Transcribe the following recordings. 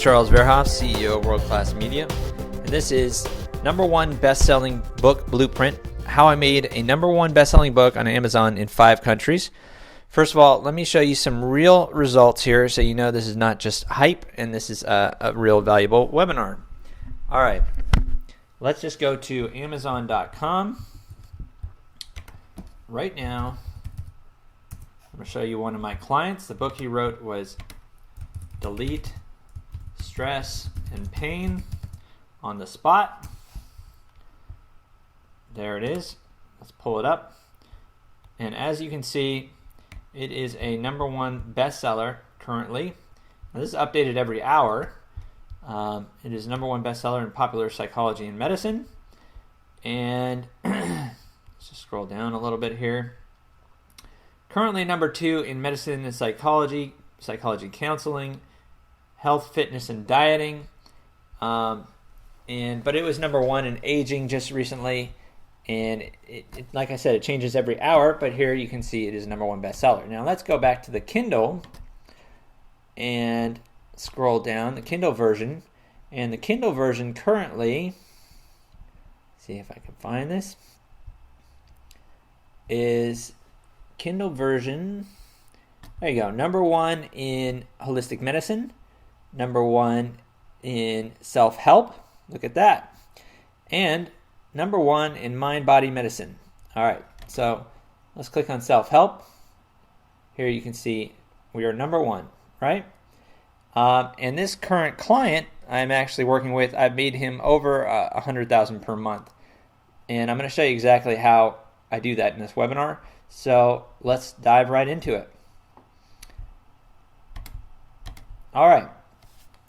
Charles Verhoff, CEO of World Class Media, and this is #1 best-selling book blueprint, how I made a #1 best-selling book on Amazon in 5 countries. First of all, let me show you some real results here so you know this is not just hype and this is a real valuable webinar. All right, let's just go to Amazon.com. Right now, I'm going to show you one of my clients. The book he wrote was Delete Stress and Pain on the Spot. There it is. Let's pull it up. And as you can see, it is a #1 bestseller currently. Now, this is updated every hour. It is #1 bestseller in popular psychology and medicine. And let's just scroll down a little bit here. Currently #2 in medicine and psychology, psychology counseling, health, fitness, and dieting. But it was #1 in aging just recently. And like I said, it changes every hour, but here you can see it is #1 bestseller. Now let's go back to the Kindle and scroll down, the Kindle version. And the Kindle version currently, see if I can find this, is Kindle version, there you go, #1 in holistic medicine, #1 in self-help, look at that, and #1 in mind-body medicine. All right, so let's click on self-help. Here you can see we are #1, right? And this current client I'm actually working with, I've made him over 100,000 per month. And I'm going to show you exactly how I do that in this webinar. So let's dive right into it. All right,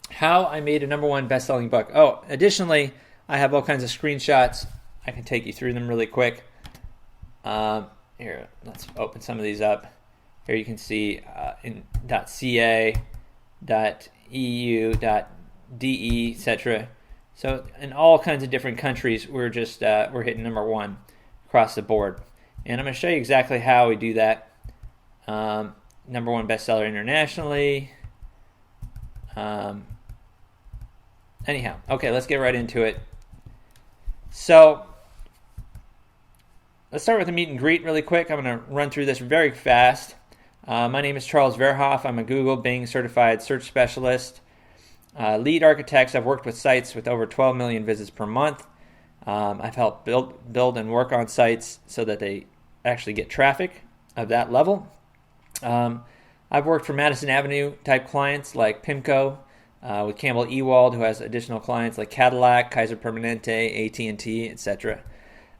how I made a #1 best-selling book. Oh, additionally, I have all kinds of screenshots. I can take you through them really quick. Here, let's open some of these up. Here you can see in .ca, .eu, .de, etc. So in all kinds of different countries, we're hitting #1 across the board. And I'm going to show you exactly how we do that. #1 bestseller internationally. Anyhow, okay, let's get right into it. So let's start with a meet and greet really quick. I'm going to run through this very fast. My name is Charles Verhoff. I'm a Google Bing certified search specialist. Lead architects. I've worked with sites with over 12 million visits per month. I've helped build and work on sites so that they actually get traffic of that level. I've worked for Madison Avenue type clients like PIMCO, with Campbell Ewald, who has additional clients like Cadillac, Kaiser Permanente, AT&T, etc.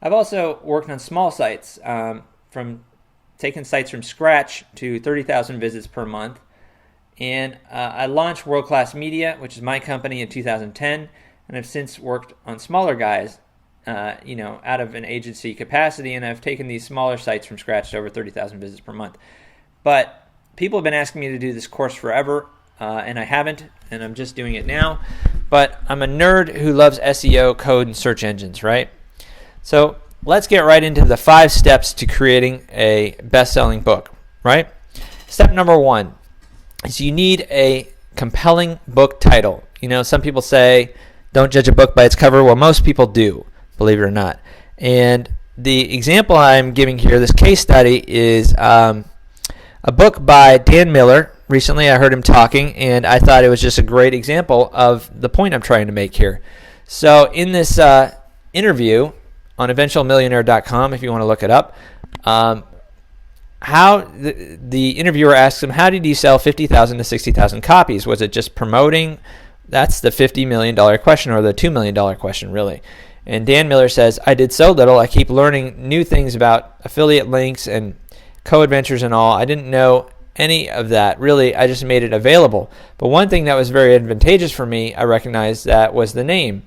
I've also worked on small sites, from taking sites from scratch to 30,000 visits per month. And I launched World Class Media, which is my company, in 2010, and I've since worked on smaller guys, out of an agency capacity, and I've taken these smaller sites from scratch to over 30,000 visits per month. But people have been asking me to do this course forever, and I haven't, and I'm just doing it now. But I'm a nerd who loves SEO, code, and search engines, right? So let's get right into the 5 steps to creating a best-selling book, right? Step #1 is you need a compelling book title. Some people say, don't judge a book by its cover. Well, most people do, believe it or not. And the example I'm giving here, this case study, is a book by Dan Miller. Recently I heard him talking, and I thought it was just a great example of the point I'm trying to make here. So in this interview on eventualmillionaire.com, if you want to look it up, the interviewer asks him, how did you sell 50,000 to 60,000 copies? Was it just promoting? That's the $50 million question, or the $2 million question, really. And Dan Miller says, I did so little. I keep learning new things about affiliate links and co-adventures and all. I didn't know any of that. Really, I just made it available. But one thing that was very advantageous for me, I recognized, that was the name.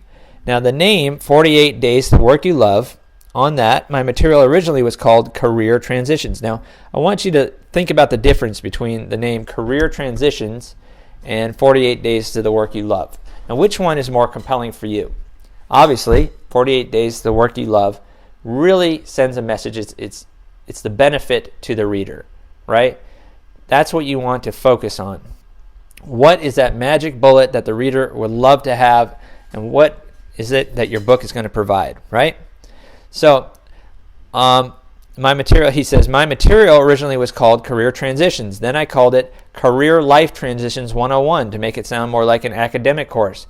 Now, the name, 48 Days to Work You Love, on that, my material originally was called Career Transitions. Now, I want you to think about the difference between the name Career Transitions and 48 Days to the Work You Love. Now, which one is more compelling for you? Obviously, 48 Days to the Work You Love really sends a message. It's the benefit to the reader, right? That's what you want to focus on. What is that magic bullet that the reader would love to have, and what is it that your book is going to provide, right? So my material, he says, my material originally was called Career Transitions. Then I called it Career Life Transitions 101 to make it sound more like an academic course.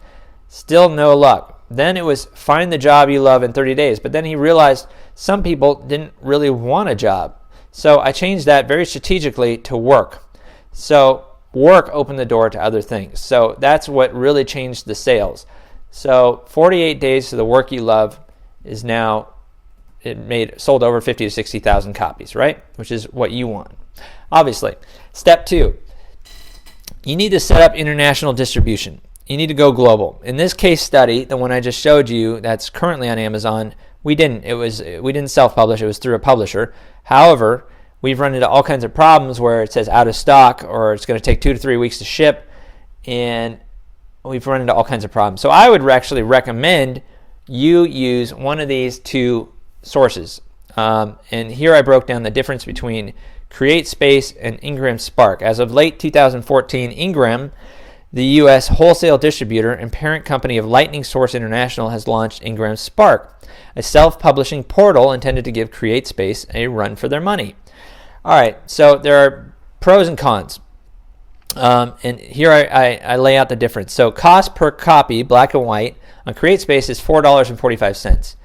Still no luck. Then it was Find the Job You Love in 30 Days. But then he realized some people didn't really want a job. So I changed that very strategically to Work. So work opened the door to other things. So that's what really changed the sales. So 48 Days to the Work You Love is now, sold over 50 to 60,000 copies, right? Which is what you want. Obviously. Step 2, you need to set up international distribution. You need to go global. In this case study, the one I just showed you that's currently on Amazon, we didn't self-publish, it was through a publisher. However, we've run into all kinds of problems where it says out of stock, or it's going to take 2 to 3 weeks to ship, and we've run into all kinds of problems. So I would actually recommend you use one of these two sources. And here I broke down the difference between CreateSpace and Ingram Spark. As of late 2014, Ingram, the U.S. wholesale distributor and parent company of Lightning Source International, has launched Ingram Spark, a self-publishing portal intended to give CreateSpace a run for their money. All right, so there are pros and cons. And here I lay out the difference. So cost per copy, black and white, on CreateSpace is $4.45.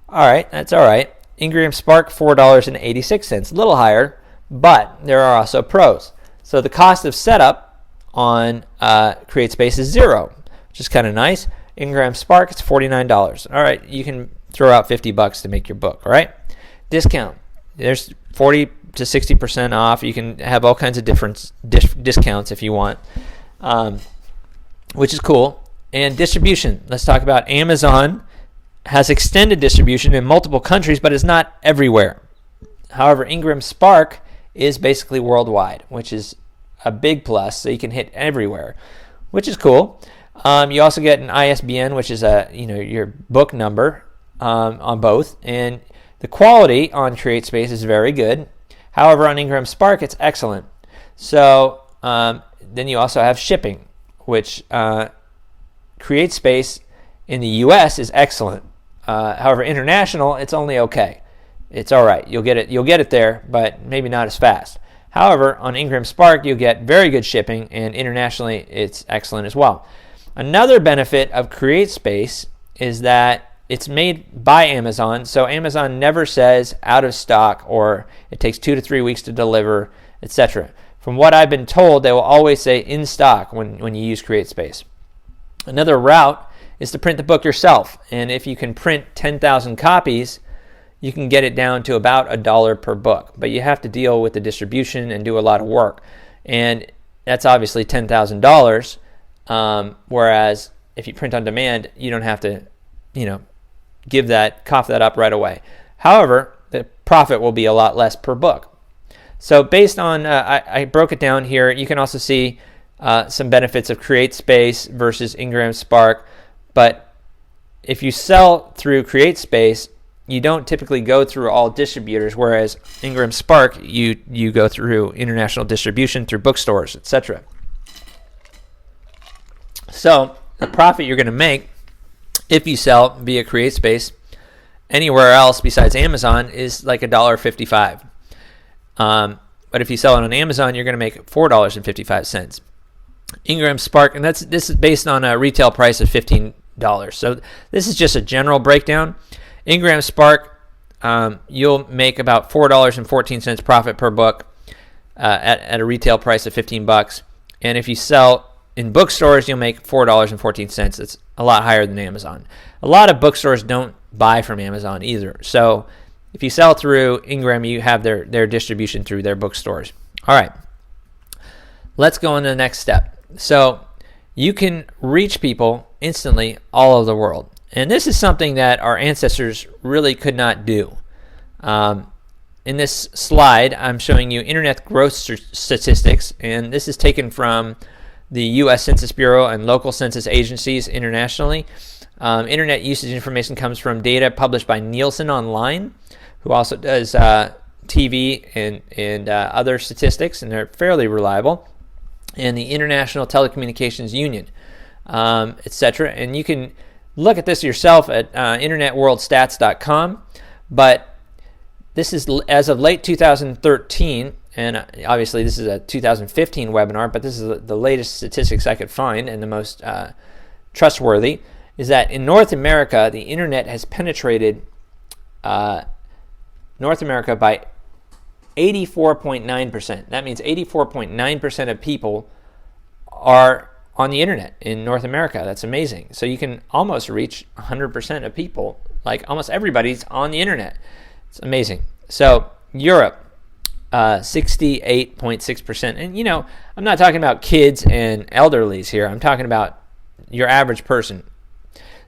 All right, that's all right. Ingram Spark, $4.86, a little higher, but there are also pros. So the cost of setup on CreateSpace is $0, which is kind of nice. Ingram Spark, it's $49. All right, you can throw out $50 to make your book, all right? Discount, there's 40 to 60% off. You can have all kinds of different discounts if you want, which is cool. And distribution, let's talk about Amazon. Has extended distribution in multiple countries, but is not everywhere. However, Ingram Spark is basically worldwide, which is a big plus, so you can hit everywhere, which is cool. You also get an ISBN, which is your book number on both, and the quality on CreateSpace is very good. However, on Ingram Spark, it's excellent. So then you also have shipping, which CreateSpace in the U.S. is excellent. However, international, it's only okay. It's all right. You'll get it there, but maybe not as fast. However, on Ingram Spark, you'll get very good shipping, and internationally, it's excellent as well. Another benefit of CreateSpace is that it's made by Amazon, so Amazon never says out of stock or it takes 2 to 3 weeks to deliver, etc. From what I've been told, they will always say in stock when you use CreateSpace. Another route is to print the book yourself, and if you can print 10,000 copies, you can get it down to about $1 per book, but you have to deal with the distribution and do a lot of work, and that's obviously $10,000, whereas if you print on demand, you don't have to cough that up right away. However, the profit will be a lot less per book. So based on, I broke it down here. You can also see some benefits of CreateSpace versus Ingram Spark. But if you sell through CreateSpace, you don't typically go through all distributors, whereas Ingram Spark, you go through international distribution through bookstores, etc. So the profit you're going to make if you sell via CreateSpace anywhere else besides Amazon is like $1.55. But if you sell it on Amazon, you're going to make $4.55. Ingram Spark, and this is based on a retail price of $15. So this is just a general breakdown. Ingram Spark, you'll make about $4.14 profit per book at a retail price of $15. And if you sell in bookstores, you'll make $4.14. It's a lot higher than Amazon. A lot of bookstores don't buy from Amazon either. So if you sell through Ingram, you have their distribution through their bookstores. All right. Let's go on to the next step. So you can reach people instantly all over the world. And this is something that our ancestors really could not do. In this slide, I'm showing you internet growth statistics, and this is taken from the U.S. Census Bureau and local census agencies internationally. Internet usage information comes from data published by Nielsen Online, who also does TV and other statistics, and they're fairly reliable. and the International Telecommunications Union, etc. And you can look at this yourself at internetworldstats.com. But this is as of late 2013, and obviously this is a 2015 webinar, but this is the latest statistics I could find and the most trustworthy, is that in North America, the internet has penetrated North America by 84.9%. That means 84.9% of people are on the internet in North America. That's amazing. So you can almost reach 100% of people. Like almost everybody's on the internet. It's amazing. So Europe, 68.6%. And you know, I'm not talking about kids and elderlies here. I'm talking about your average person.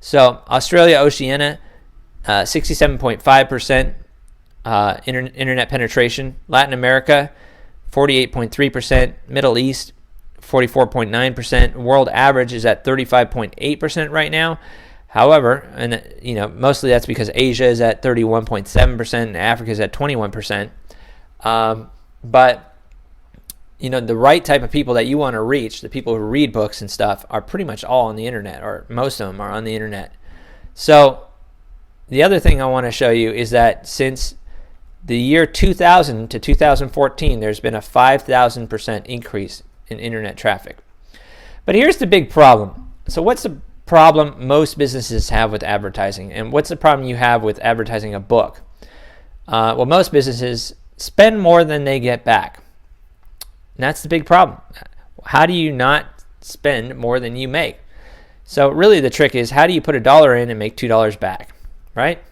So Australia, Oceania, 67.5% internet penetration. Latin America, 48.3%. Middle East, 44.9%. World average is at 35.8% right now. However, and you know, mostly that's because Asia is at 31.7% and Africa is at 21%. But you know, the right type of people that you want to reach, the people who read books and stuff, are pretty much all on the internet, or most of them are on the internet. So the other thing I want to show you is that since the year 2000 to 2014, there's been a 5,000% increase in internet traffic. But here's the big problem. So what's the problem most businesses have with advertising, and what's the problem you have with advertising a book? Well, most businesses spend more than they get back. And that's the big problem. How do you not spend more than you make? So really the trick is, how do you put $1 in and make $2 back, right?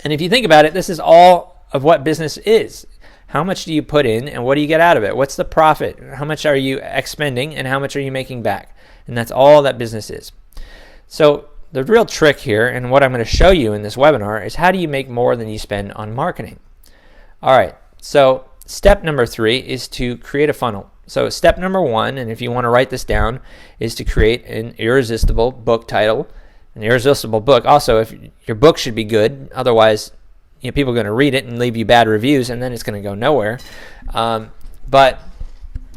And if you think about it, this is all of what business is. How much do you put in and what do you get out of it? What's the profit? How much are you expending and how much are you making back? And that's all that business is. So the real trick here, and what I'm going to show you in this webinar, is how do you make more than you spend on marketing? All right, so step number 3 is to create a funnel. So step number 1, and if you want to write this down, is to create an irresistible book title. An irresistible book. Also, if your book should be good, otherwise people are going to read it and leave you bad reviews, and then it's going to go nowhere. But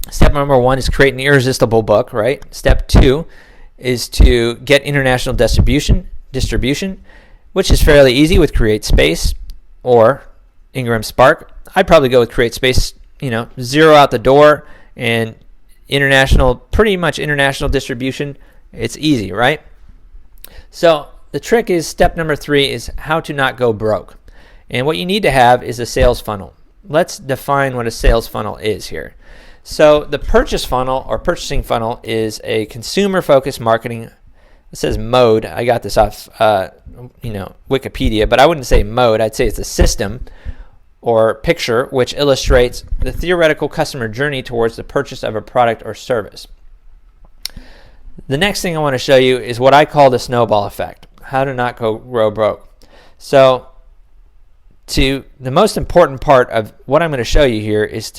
step number 1 is create an irresistible book, right? Step 2 is to get international distribution, which is fairly easy with CreateSpace or Ingram Spark. I'd probably go with CreateSpace, zero out the door, and pretty much international distribution. It's easy, right? So the trick is, step number 3 is how to not go broke. And what you need to have is a sales funnel. Let's define what a sales funnel is here. So the purchase funnel or purchasing funnel is a consumer-focused marketing. It says mode. I got this off Wikipedia, but I wouldn't say mode. I'd say it's a system or picture which illustrates the theoretical customer journey towards the purchase of a product or service. The next thing I want to show you is what I call the snowball effect. How to not go broke. So the most important part of what I'm going to show you here is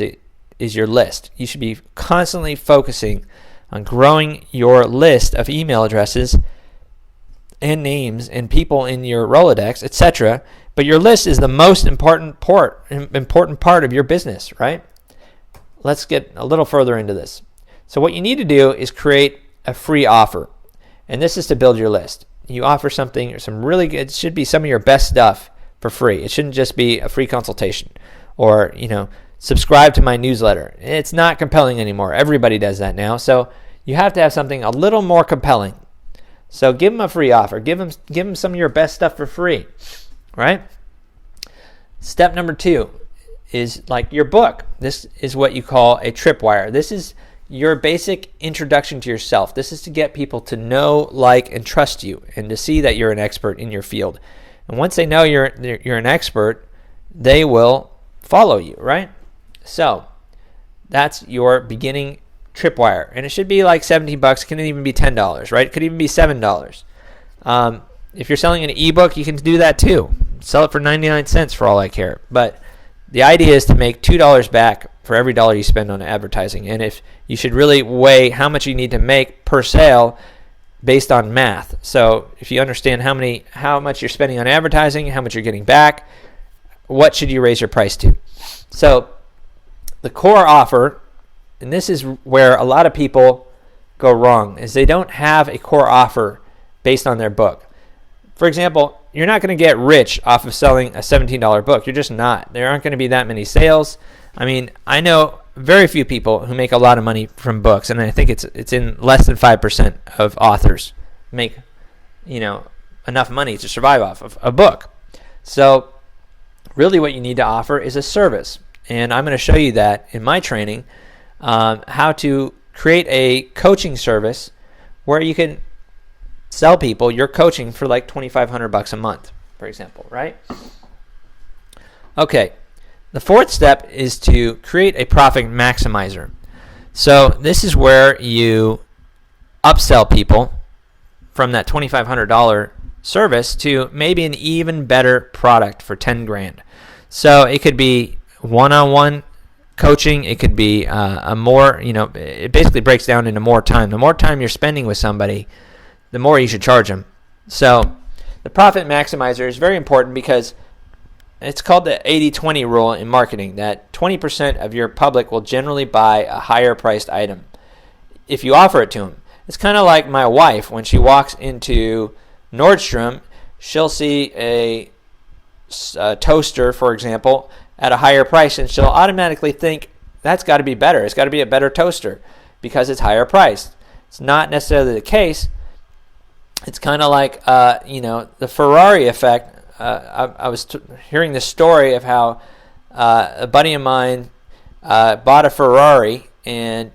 your list. You should be constantly focusing on growing your list of email addresses and names and people in your Rolodex, etc. But your list is the most important part of your business, right? Let's get a little further into this. So what you need to do is create a free offer. And this is to build your list. You offer something, some really good, it should be some of your best stuff for free. It shouldn't just be a free consultation or, subscribe to my newsletter. It's not compelling anymore. Everybody does that now. So you have to have something a little more compelling. So give them a free offer. Give them some of your best stuff for free, right? Step number 2 is like your book. This is what you call a tripwire. This is your basic introduction to yourself. This is to get people to know, like, and trust you, and to see that you're an expert in your field. And once they know you're an expert, they will follow you, right? So that's your beginning tripwire, and it should be like $17. It can even be $10, right? It could even be $7. If you're selling an ebook, you can do that too. Sell it for 99 cents for all I care. But the idea is to make $2 back for every dollar you spend on advertising. And if you should really weigh how much you need to make per sale based on math. So if you understand how much you're spending on advertising, how much you're getting back, what should you raise your price to? So the core offer and this is where a lot of people go wrong, is they don't have a core offer based on their book. For example, you're not going to get rich off of selling a $17 book. You're just not. There aren't going to be that many sales. I mean, I know very few people who make a lot of money from books, and I think it's in less than 5% of authors make, enough money to survive off of a book. So really what you need to offer is a service. And I'm going to show you that in my training, how to create a coaching service where you can sell people your coaching for like $2,500 a month, for example, right? Okay, the fourth step is to create a profit maximizer. So this is where you upsell people from that $2,500 service to maybe an even better product for 10 grand. So it could be one-on-one coaching. It could be a more, it basically breaks down into more time. The more time you're spending with somebody, the more you should charge them. So the profit maximizer is very important because it's called the 80-20 rule in marketing, that 20% of your public will generally buy a higher priced item if you offer it to them. It's kind of like my wife. When she walks into Nordstrom, she'll see a toaster, for example, at a higher price, and she'll automatically think that's got to be better. It's got to be a better toaster because it's higher priced. It's not necessarily the case. It's kind of like, the Ferrari effect. I was hearing this story of how a buddy of mine bought a Ferrari, and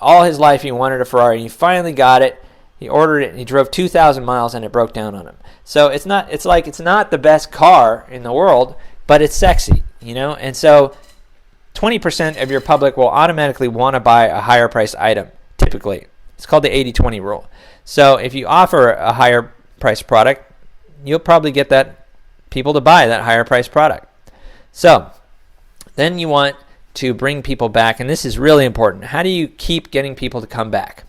all his life he wanted a Ferrari, and he finally got it. He ordered it, and he drove 2,000 miles, and it broke down on him. So it's not the best car in the world, but it's sexy, And so 20% of your public will automatically want to buy a higher priced item, typically. It's called the 80-20 rule. So if you offer a higher priced product, you'll probably get that people to buy that higher priced product. So then you want to bring people back, and this is really important. How do you keep getting people to come back?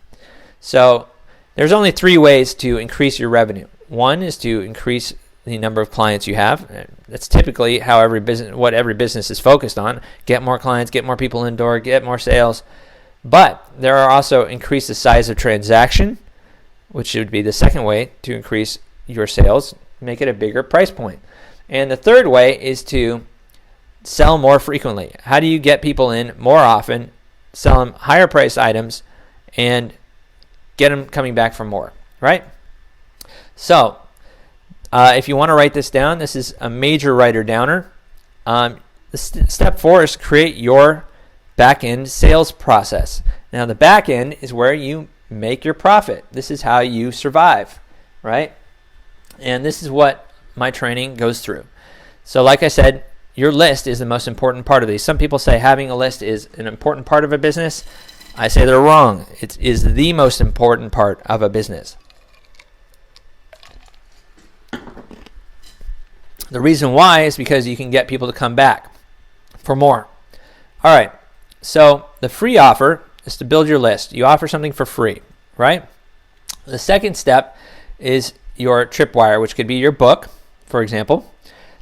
So there's only 3 ways to increase your revenue. One is to increase the number of clients you have. That's typically how every business is focused on. Get more clients, get more people in the door, get more sales. But there are also increase the size of transaction, which would be the second way to increase your sales, make it a bigger price point. And the third way is to sell more frequently. How do you get people in more often, sell them higher priced items, and get them coming back for more, right? So if you want to write this down, this is a major writer-downer. Step 4 is create your back-end sales process. Now, the back end is where you make your profit. This is how you survive, right? And this is what my training goes through. So like I said, your list is the most important part of these. Some people say having a list is an important part of a business. I say they're wrong. It is the most important part of a business. The reason why is because you can get people to come back for more. All right, so the free offer is to build your list. You offer something for free, right? The second step is your tripwire, which could be your book, for example.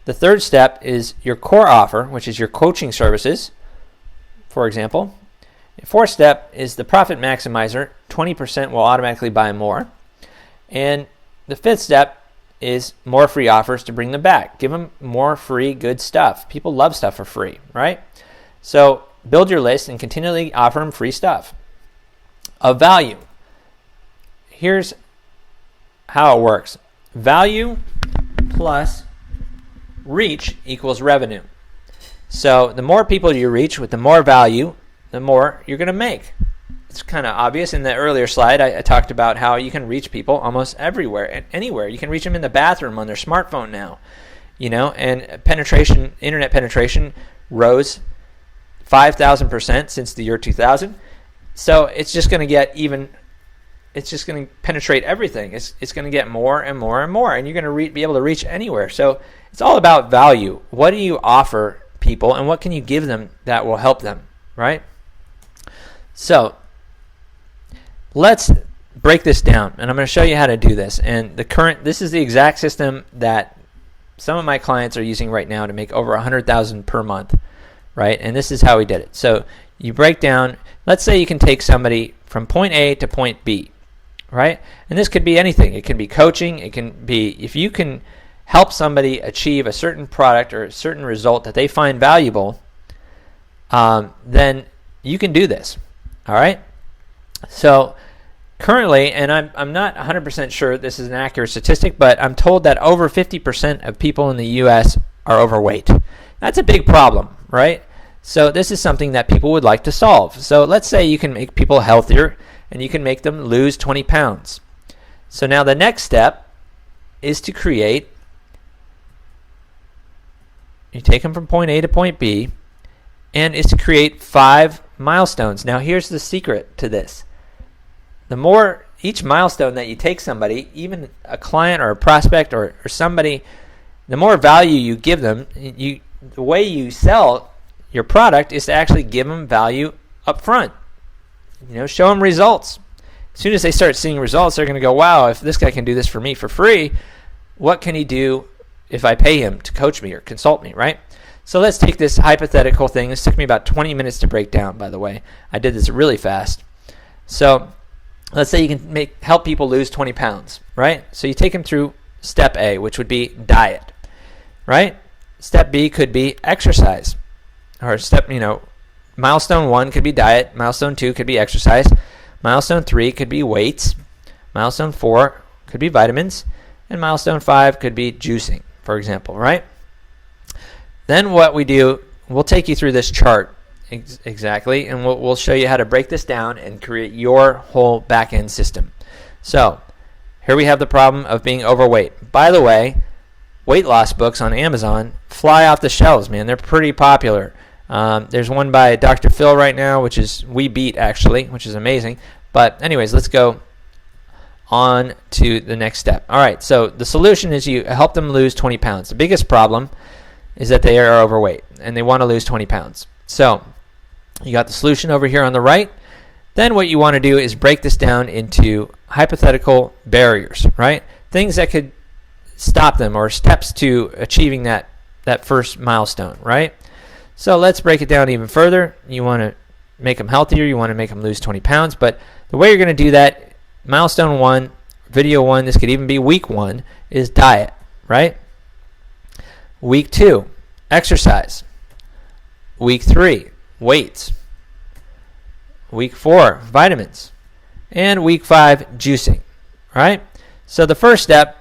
The third step is your core offer, which is your coaching services, for example. The fourth step is the profit maximizer. 20% will automatically buy more. And the fifth step is more free offers to bring them back. Give them more free good stuff. People love stuff for free, right? So build your list and continually offer them free stuff of value. Here's how it works. Value plus reach equals revenue. So the more people you reach with the more value, the more you're going to make. It's kind of obvious. In the earlier slide, I talked about how you can reach people almost everywhere and anywhere. You can reach them in the bathroom on their smartphone now, and internet penetration rose 5,000% since the year 2000. So it's just going to penetrate everything. It's going to get more and more and more, and you're going to be able to reach anywhere. So it's all about value. What do you offer people, and what can you give them that will help them, right? So let's break this down, and I'm going to show you how to do this. And this is the exact system that some of my clients are using right now to make over $100,000 per month, right? And this is how we did it. So you break down, let's say you can take somebody from point A to point B, right? And this could be anything. It can be coaching. It can be, if you can help somebody achieve a certain product or a certain result that they find valuable, then you can do this, all right? So currently, and I'm not 100% sure this is an accurate statistic, but I'm told that over 50% of people in the U.S. are overweight. That's a big problem, right? So this is something that people would like to solve. So let's say you can make people healthier and you can make them lose 20 pounds. So now the next step is to create, you take them from point A to point B, and is to create 5 milestones. Now here's the secret to this. The more each milestone that you take somebody, even a client or a prospect or somebody, the more value you give them, the way you sell your product is to actually give them value up front. Show them results. As soon as they start seeing results, they're going to go, wow, if this guy can do this for me for free, what can he do if I pay him to coach me or consult me, right? So let's take this hypothetical thing. This took me about 20 minutes to break down, by the way. I did this really fast. So let's say you can help people lose 20 pounds, right? So you take them through step A, which would be diet, right? Step B could be exercise. Or milestone 1 could be diet. Milestone 2 could be exercise. Milestone 3 could be weights. Milestone 4 could be vitamins. And milestone 5 could be juicing, for example, right? Then what we do, we'll take you through this chart exactly, and we'll show you how to break this down and create your whole back-end system. So here we have the problem of being overweight. By the way, weight loss books on Amazon fly off the shelves, man. They're pretty popular. There's one by Dr. Phil right now, which is We Beat, actually, which is amazing. But anyways, let's go on to the next step. All right, so the solution is you help them lose 20 pounds. The biggest problem is that they are overweight and they want to lose 20 pounds. So you got the solution over here on the right. Then what you want to do is break this down into hypothetical barriers, right? Things that could stop them, or steps to achieving that first milestone, right? So let's break it down even further. You want to make them healthier. You want to make them lose 20 pounds. But the way you're going to do that, milestone 1, video 1, this could even be week 1, is diet, right? Week 2, exercise. Week 3, weights. Week 4, vitamins. And week 5, juicing, right? So the first step,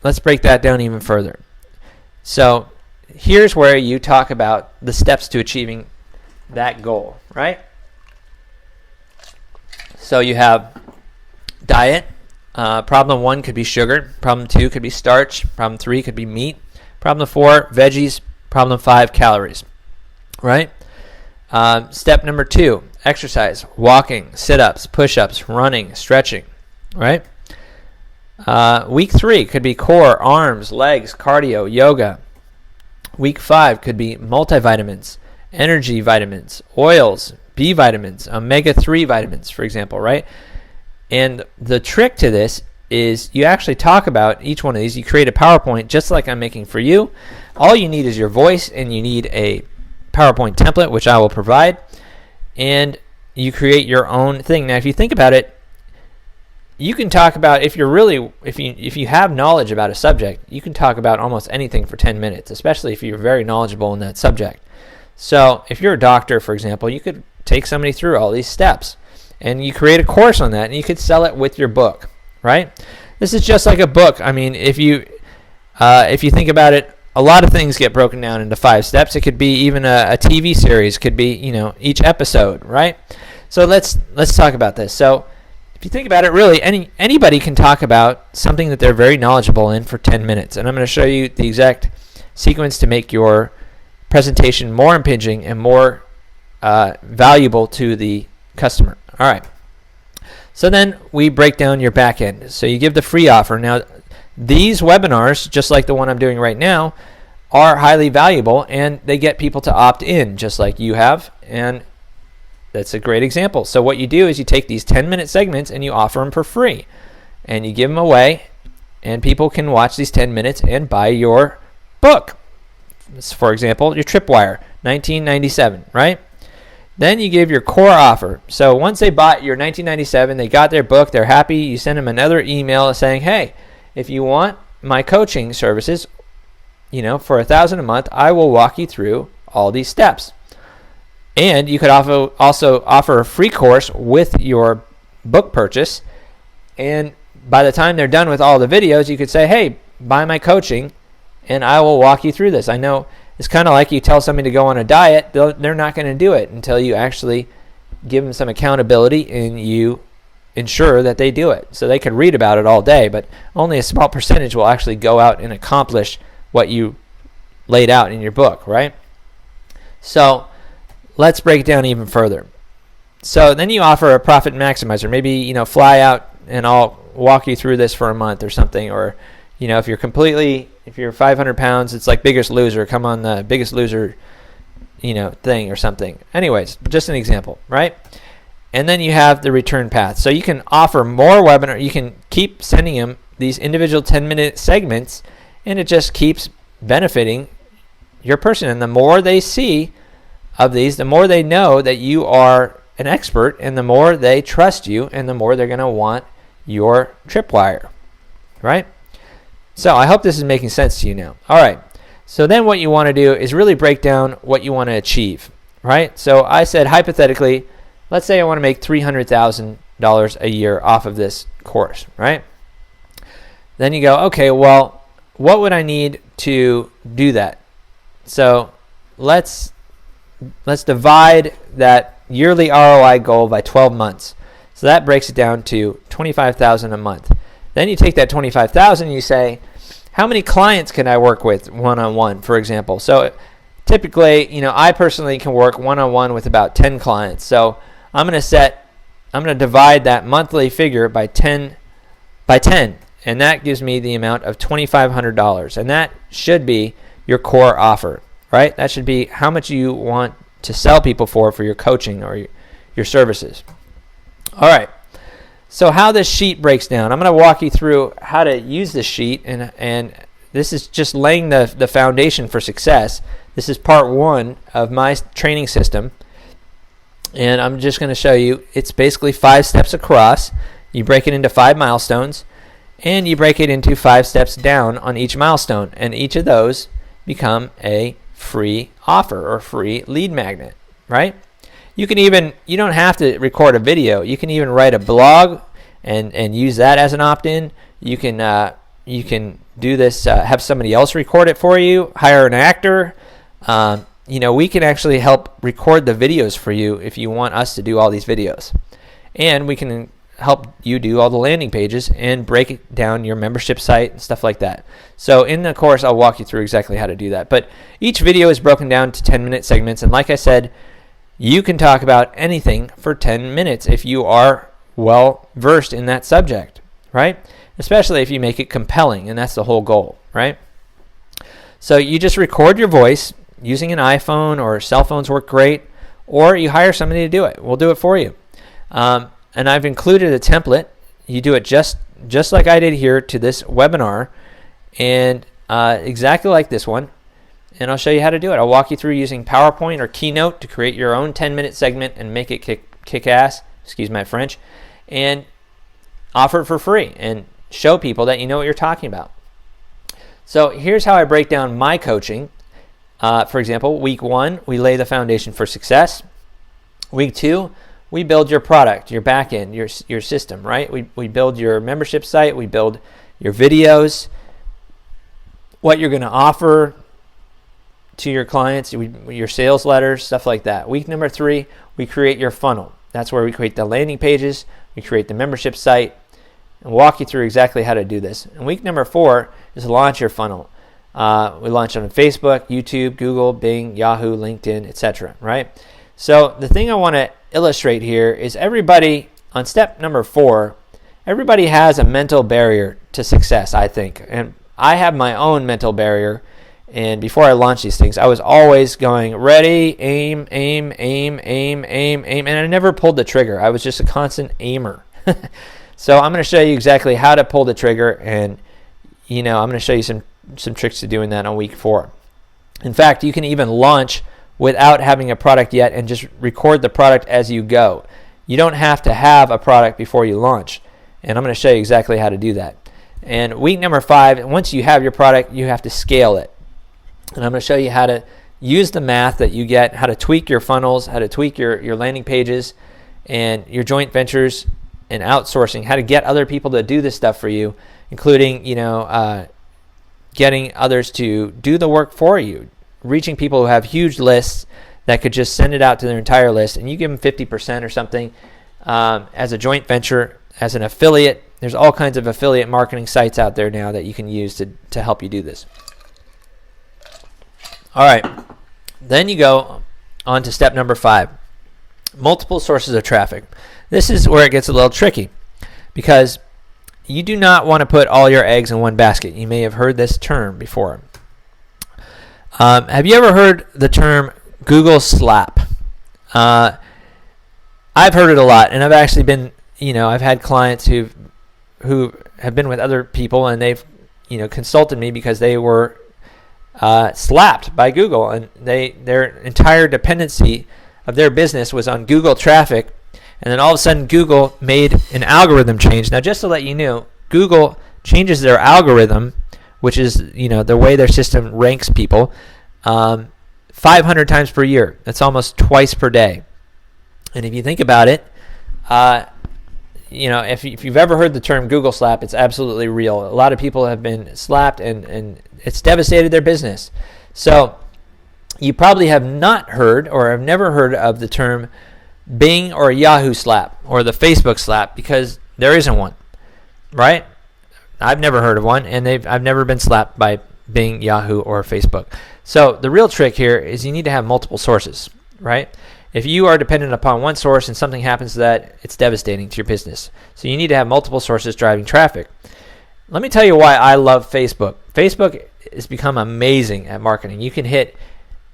let's break that down even further. So here's where you talk about the steps to achieving that goal, right? So you have diet. Problem 1 could be sugar. Problem 2 could be starch. Problem 3 could be meat. Problem 4, veggies. Problem 5, calories, right? Step number 2, exercise. Walking, sit-ups, push-ups, running, stretching, right? Week 3 could be core, arms, legs, cardio, yoga. Week 5 could be multivitamins, energy vitamins, oils, B vitamins, omega-3 vitamins, for example, right? And the trick to this is you actually talk about each one of these. You create a PowerPoint just like I'm making for you. All you need is your voice, and you need a PowerPoint template, which I will provide, and you create your own thing. Now, if you think about it, you can talk about, if you have knowledge about a subject, you can talk about almost anything for 10 minutes, especially if you're very knowledgeable in that subject. So if you're a doctor, for example, you could take somebody through all these steps, and you create a course on that, and you could sell it with your book, right? This is just like a book. I mean, if you think about it, a lot of things get broken down into 5 steps. It could be even a TV series, could be, each episode, right? So let's talk about this. So if you think about it, really, anybody can talk about something that they're very knowledgeable in for 10 minutes. And I'm going to show you the exact sequence to make your presentation more impinging and more valuable to the customer. All right. So then we break down your back end. So you give the free offer. Now, these webinars, just like the one I'm doing right now, are highly valuable, and they get people to opt in, just like you have. And that's a great example. So what you do is you take these 10-minute segments and you offer them for free, and you give them away, and people can watch these 10 minutes and buy your book. For example, your Tripwire, $19.97, right? Then you give your core offer. So once they bought your 1997, they got their book, they're happy, you send them another email saying, hey, if you want my coaching services, for $1,000 a month, I will walk you through all these steps. And you could also offer a free course with your book purchase. And by the time they're done with all the videos, you could say, hey, buy my coaching and I will walk you through this. I know it's kind of like you tell somebody to go on a diet, they're not going to do it until you actually give them some accountability and you ensure that they do it. So they could read about it all day, but only a small percentage will actually go out and accomplish what you laid out in your book, right? So let's break it down even further. So then you offer a profit maximizer. Maybe, fly out and I'll walk you through this for a month or something. Or, if you're 500 pounds, it's like Biggest Loser. Come on the Biggest Loser, thing or something. Anyways, just an example, right? And then you have the return path. So you can offer more webinar. You can keep sending them these individual 10-minute segments, and it just keeps benefiting your person. And the more they see of these, the more they know that you are an expert, and the more they trust you, and the more they're going to want your tripwire, right? So I hope this is making sense to you now. All right. So then what you want to do is really break down what you want to achieve, right? So I said, hypothetically, let's say I want to make $300,000 a year off of this course, right? Then you go, okay, well, what would I need to do that? So let's divide that yearly ROI goal by 12 months. So that breaks it down to $25,000 a month. Then you take that $25,000 and you say, how many clients can I work with one-on-one, for example? So typically, I personally can work one-on-one with about 10 clients. So I'm going to divide that monthly figure by 10, and that gives me the amount of $2,500. And that should be your core offer, right? That should be how much you want to sell people for your coaching or your services. All right. So how this sheet breaks down, I'm going to walk you through how to use this sheet, and this is just laying the foundation for success. This is part one of my training system, and I'm just going to show you. It's basically 5 steps across. You break it into 5 milestones, and you break it into 5 steps down on each milestone, and each of those become a free offer or free lead magnet, right? You don't have to record a video. You can even write a blog and use that as an opt-in. You can do this, have somebody else record it for you, hire an actor. We can actually help record the videos for you if you want us to do all these videos. And we can help you do all the landing pages and break it down your membership site and stuff like that. So in the course, I'll walk you through exactly how to do that. But each video is broken down to 10-minute segments. And like I said, you can talk about anything for 10 minutes if you are well versed in that subject, right? Especially if you make it compelling, and that's the whole goal, right? So you just record your voice using an iPhone, or cell phones work great, or you hire somebody to do it. We'll do it for you. And I've included a template. You do it just like I did here to this webinar, and exactly like this one. And I'll show you how to do it. I'll walk you through using PowerPoint or Keynote to create your own 10-minute segment and make it kick ass, excuse my French, and offer it for free and show people that you know what you're talking about. So here's how I break down my coaching. For example, week 1, we lay the foundation for success. Week 2, we build your product, your back end, your system, right? We build your membership site, we build your videos, what you're going to offer to your clients, your sales letters, stuff like that. Week number 3, we create your funnel. That's where we create the landing pages, we create the membership site, and walk you through exactly how to do this. And week number 4 is launch your funnel. We launch on Facebook, YouTube, Google, Bing, Yahoo, LinkedIn, etc. Right? So the thing I want to illustrate here is everybody, on step number 4, everybody has a mental barrier to success, I think. And I have my own mental barrier. And before I launched these things, I was always going, ready, aim, aim, aim, aim, aim, aim. And I never pulled the trigger. I was just a constant aimer. So I'm going to show you exactly how to pull the trigger. And, I'm going to show you some tricks to doing that on week 4. In fact, you can even launch without having a product yet and just record the product as you go. You don't have to have a product before you launch. And I'm going to show you exactly how to do that. And week number 5, once you have your product, you have to scale it. And I'm going to show you how to use the math that you get, how to tweak your funnels, how to tweak your landing pages and your joint ventures and outsourcing, how to get other people to do this stuff for you, including, getting others to do the work for you, reaching people who have huge lists that could just send it out to their entire list, and you give them 50% or something as a joint venture, as an affiliate. There's all kinds of affiliate marketing sites out there now that you can use to help you do this. All right, then you go on to step number 5, multiple sources of traffic. This is where it gets a little tricky because you do not want to put all your eggs in one basket. You may have heard this term before. Have you ever heard the term Google slap? I've heard it a lot, and I've actually been, I've had clients who have been with other people, and they've, consulted me because they were slapped by Google, and their entire dependency of their business was on Google traffic. And then all of a sudden, Google made an algorithm change. Now, just to let you know, Google changes their algorithm, which is, the way their system ranks people, 500 times per year. That's almost twice per day. And if you think about it, if you've ever heard the term Google slap, it's absolutely real. A lot of people have been slapped, and it's devastated their business. So you probably have not heard or have never heard of the term Bing or Yahoo slap or the Facebook slap, because there isn't one, right? I've never heard of one, and I've never been slapped by Bing, Yahoo, or Facebook. So the real trick here is you need to have multiple sources, right? If you are dependent upon one source and something happens to that, it's devastating to your business. So you need to have multiple sources driving traffic. Let me tell you why I love Facebook. Facebook has become amazing at marketing. You can hit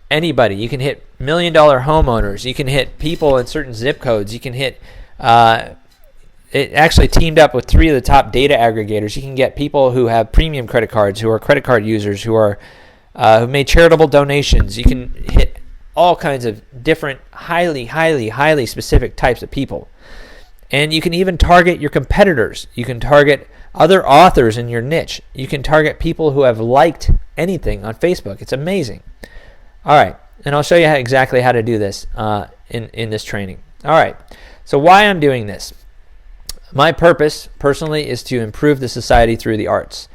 anybody. You can hit $1 million homeowners. You can hit people in certain zip codes. You can hit, it actually teamed up with 3 of the top data aggregators. You can get people who have premium credit cards, who are credit card users, who made charitable donations. You can hit all kinds of different highly specific types of people. And you can even target your competitors. You can target other authors in your niche. You can target people who have liked anything on Facebook. It's amazing. All right, and I'll show you exactly how to do this in this training. All right, so why I'm doing this. My purpose, personally, is to improve the society through the arts.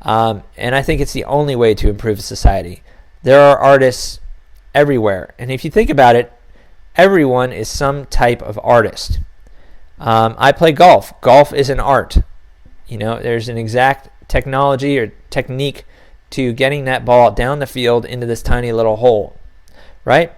And I think it's the only way to improve society. There are artists everywhere. And if you think about it, everyone is some type of artist. I play golf. Golf is an art. There's an exact technology or technique to getting that ball down the field into this tiny little hole, right?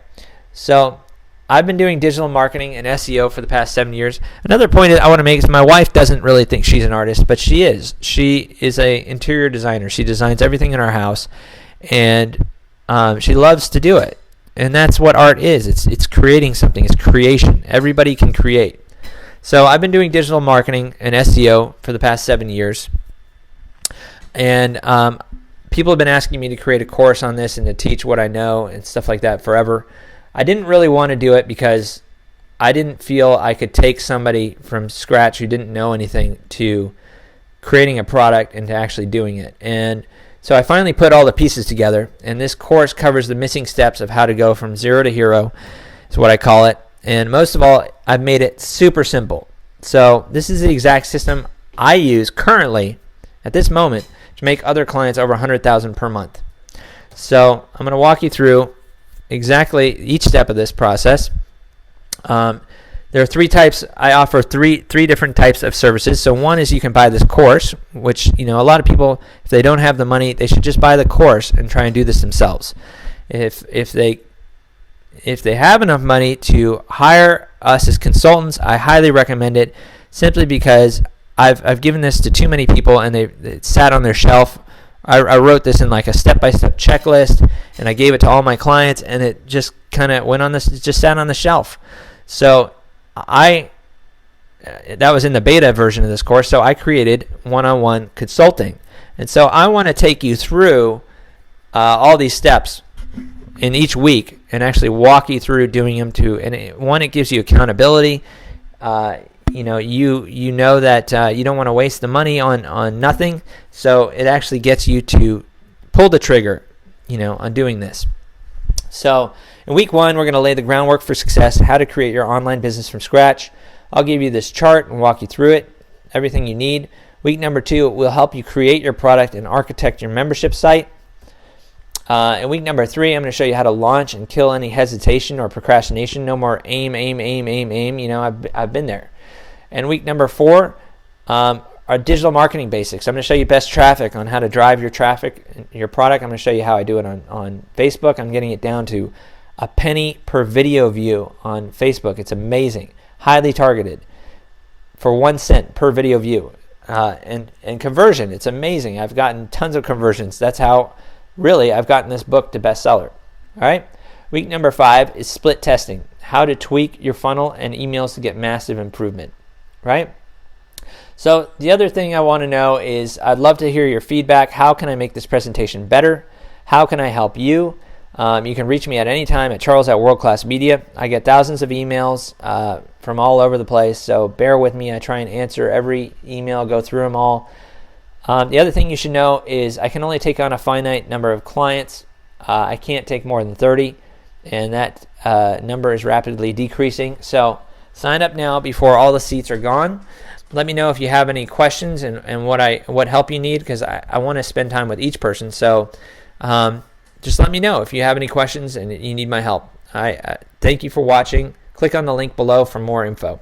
So I've been doing digital marketing and SEO for the past 7 years. Another point I want to make is my wife doesn't really think she's an artist, but she is. She is an interior designer. She designs everything in our house, and she loves to do it. And that's what art is. It's creating something. It's creation. Everybody can create. So I've been doing digital marketing and SEO for the past 7 years. And people have been asking me to create a course on this and to teach what I know and stuff like that forever. I didn't really want to do it because I didn't feel I could take somebody from scratch who didn't know anything to creating a product and to actually doing it. And so I finally put all the pieces together, and this course covers the missing steps of how to go from zero to hero, is what I call it. And most of all, I've made it super simple. So this is the exact system I use currently at this moment to make other clients over $100,000 per month. So I'm going to walk you through exactly each step of this process. There are 3 types. I offer three different types of services. So one is you can buy this course, which a lot of people, if they don't have the money, they should just buy the course and try and do this themselves. If they have enough money to hire us as consultants, I highly recommend it, simply because I've given this to too many people and it sat on their shelf. I wrote this in like a step-by-step checklist, and I gave it to all my clients, and it just kind of went on this. It just sat on the shelf. So that was in the beta version of this course. So I created one-on-one consulting, and so I want to take you through all these steps in each week and actually walk you through doing them too. And it gives you accountability. You know that you don't want to waste the money on nothing. So it actually gets you to pull the trigger, on doing this. So in week 1, we're going to lay the groundwork for success, how to create your online business from scratch. I'll give you this chart and walk you through it, everything you need. Week number 2 will help you create your product and architect your membership site. In week number 3, I'm going to show you how to launch and kill any hesitation or procrastination. No more aim. I've been there. And week number 4 are digital marketing basics. I'm going to show you best traffic on how to drive your traffic, your product. I'm going to show you how I do it on Facebook. I'm getting it down to a penny per video view on Facebook. It's amazing. Highly targeted for 1 cent per video view. And conversion, it's amazing. I've gotten tons of conversions. That's how really I've gotten this book to bestseller. All right. Week number 5 is split testing. How to tweak your funnel and emails to get massive improvement. Right. So the other thing I want to know is I'd love to hear your feedback. How can I make this presentation better? How can I help you? You can reach me at any time at charles@worldclassmedia. I get thousands of emails from all over the place, so bear with me. I try and answer every email, go through them all. The other thing you should know is I can only take on a finite number of clients. I can't take more than 30, and that number is rapidly decreasing. So sign up now before all the seats are gone. Let me know if you have any questions and what help you need, because I want to spend time with each person. So just let me know if you have any questions and you need my help. I thank you for watching. Click on the link below for more info.